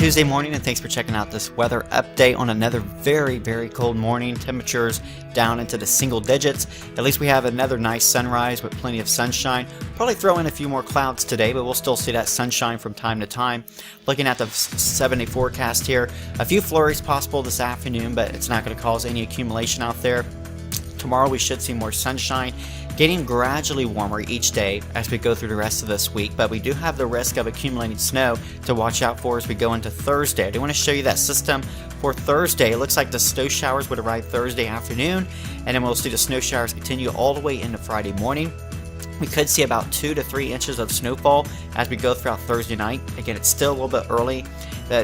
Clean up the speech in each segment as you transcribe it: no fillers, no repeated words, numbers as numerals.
Tuesday morning, and thanks for checking out this weather update on another very cold morning. Temperatures down into the single digits. At least we have another nice sunrise with plenty of sunshine. Probably throw in a few more clouds today, but we'll still see that sunshine from time to time. Looking at the 7-day forecast here, a few flurries possible this afternoon, but it's not going to cause any accumulation out there. Tomorrow we should see more sunshine, getting gradually warmer each day as we go through the rest of this week, but we do have the risk of accumulating snow to watch out for as we go into Thursday. I do want to show you that system for Thursday. It looks like the snow showers would arrive Thursday afternoon, and then we'll see the snow showers continue all the way into Friday morning. We could see about 2 to 3 inches of snowfall as we go throughout Thursday night. Again, it's still a little bit early.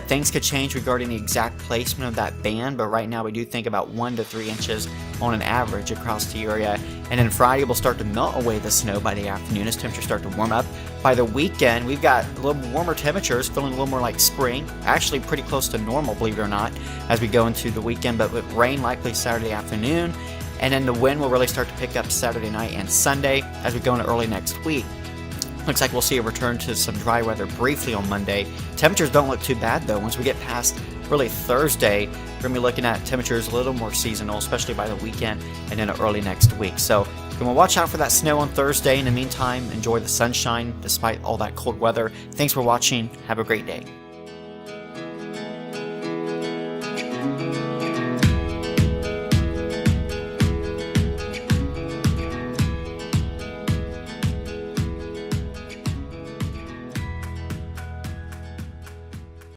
Things could change regarding the exact placement of that band, but right now we do think about 1 to 3 inches on an average across the area. And then Friday will start to melt away the snow by the afternoon as temperatures start to warm up. By the weekend, we've got a little warmer temperatures, feeling a little more like spring. Actually pretty close to normal, believe it or not, as we go into the weekend, but with rain likely Saturday afternoon. And then the wind will really start to pick up Saturday night and Sunday as we go into early next week. Looks like we'll see a return to some dry weather briefly on Monday. Temperatures don't look too bad though. Once we get past really Thursday, we're going to be looking at temperatures a little more seasonal, especially by the weekend and then early next week. So we're going to watch out for that snow on Thursday. In the meantime, enjoy the sunshine despite all that cold weather. Thanks for watching. Have a great day.